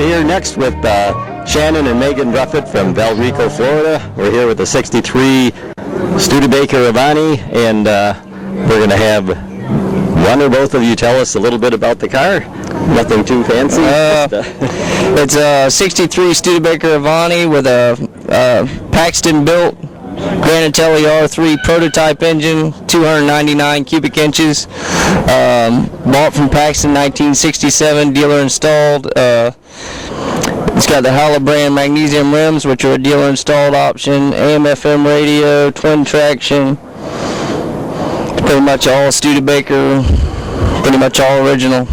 here next with Shannon and Megan Ruffett from Valrico, Florida. We're here with the 63 Studebaker Avanti, and we're going to have one or both of you tell us a little bit about the car. Nothing too fancy. It's a 63 Studebaker Avanti with a Paxton-built Granatelli R3 prototype engine, 299 cubic inches. Bought from Paxton 1967, dealer installed. It's got the Holobrand magnesium rims, which are a dealer installed option, AM/FM radio, twin traction. Pretty much all Studebaker, pretty much all original.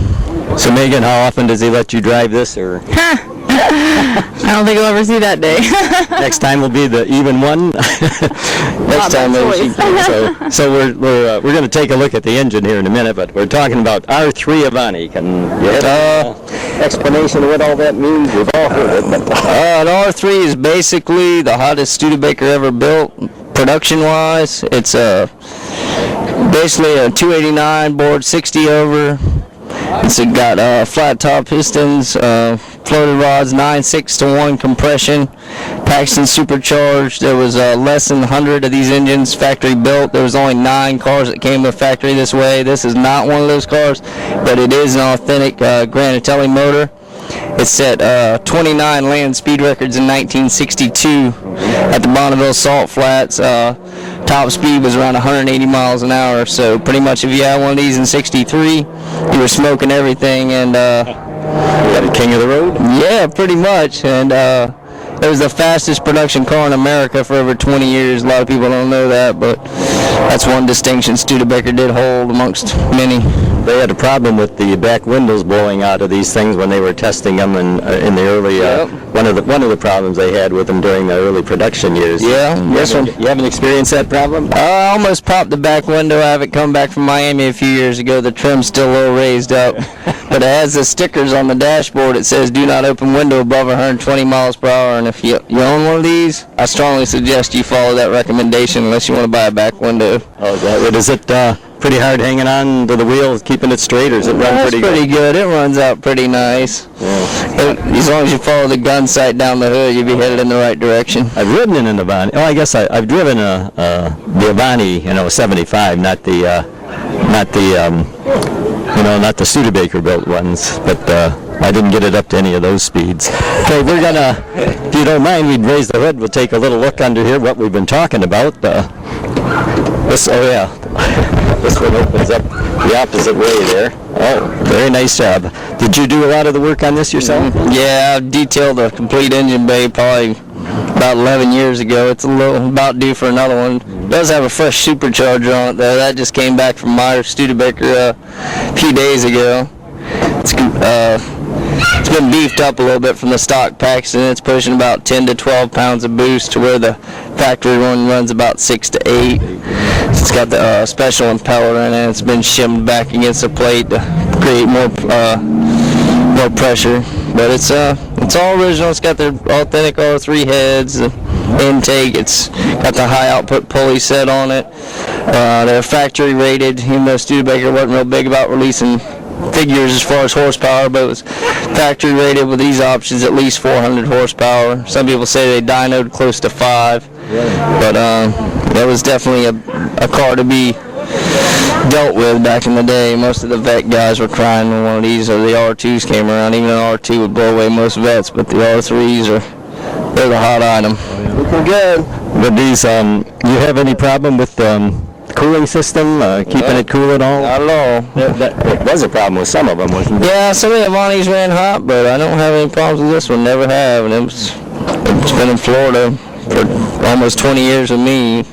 So Megan, how often does he let you drive this? Or I don't think I'll ever see that day. next time will be the even one. Next time maybe. So we're going to take a look at the engine here in a minute, but we're talking about R3 Avanti. Can you have an explanation of what all that means? We've all heard it. But An R3 is basically the hottest Studebaker ever built, production-wise. It's basically a 289 board, 60 over. It's got flat top pistons, floated rods, 9/6-to-1 compression, Paxton supercharged. There was less than 100 of these engines factory built. There was only 9 cars that came to the factory this way. This is not one of those cars, but it is an authentic Granatelli motor. It set 29 land speed records in 1962 at the Bonneville Salt Flats. Top speed was around 180 miles an hour, so pretty much if you had one of these in 63, you were smoking everything. And got a king of the road? Yeah, pretty much. And it was the fastest production car in America for over 20 years. A lot of people don't know that, but that's one distinction Studebaker did hold amongst many. They had a problem with the back windows blowing out of these things when they were testing them in the early. One of the problems they had with them during the early production years. Yeah, you haven't experienced that problem? I almost popped the back window. I have it come back from Miami a few years ago. The trim's still a little raised up, but it has the stickers on the dashboard. It says "Do not open window above 120 miles per hour." And if you own one of these, I strongly suggest you follow that recommendation unless you want to buy a back window. Oh, is that what? Is it pretty hard hanging on to the wheel, keeping it straight, or does it run pretty good? It's pretty good. It runs out pretty nice. Yeah. As long as you follow the gun sight down the hood, you'll be headed in the right direction. I've ridden in an Avanti. Oh, I guess I've driven the Avanti, 75, not the Studebaker built ones, but I didn't get it up to any of those speeds. Okay, we're gonna, if you don't mind, we'd raise the hood. We'll take a little look under here, what we've been talking about. This one opens up the opposite way there. Oh, very nice job. Did you do a lot of the work on this yourself? Mm-hmm. Yeah, I detailed a complete engine bay probably about 11 years ago. It's a little about due for another one. It does have a fresh supercharger on it though. That just came back from my Studebaker a few days ago. It's been beefed up a little bit from the stock Paxton. It's pushing about 10 to 12 pounds of boost to where the factory one runs about 6 to 8. It's got the special impeller in it. It's been shimmed back against the plate to create more pressure. But it's all original. It's got the authentic R3 heads, the intake. It's got the high output pulley set on it. They're factory rated, even though Studebaker wasn't real big about releasing figures as far as horsepower, but it was factory rated with these options at least 400 horsepower. Some people say they dynoed close to 5, but that was definitely a car to be dealt with back in the day. Most of the vet guys were crying when one of these or the R2s came around. Even an R2 would blow away most vets, but the R3s they're the hot item. Looking good. But these, you have any problem with cooling system, keeping it cool at all? Not at all. That was a problem with some of them, wasn't it? Yeah, some of the Avantis ran hot, but I don't have any problems with this one. Never have, and it's been in Florida for almost 20 years with me.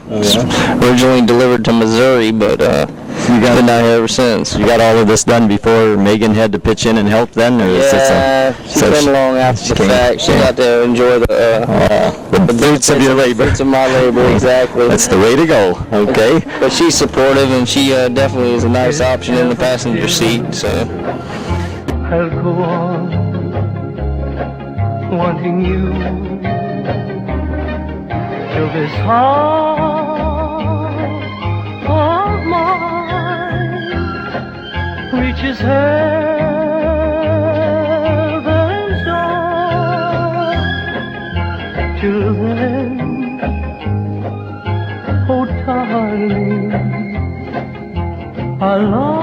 Originally delivered to Missouri, but been out here ever since. You got all of this done before Megan had to pitch in and help then? Or she's been along after the fact. She got to enjoy the fruits of your labor. Fruits of my labor, exactly. That's the way to go, okay? But she's supportive, and she definitely is a nice option in the passenger seat, so. I'll go on wanting you till this heart of mine reaches heaven's door. till then, oh darling, I love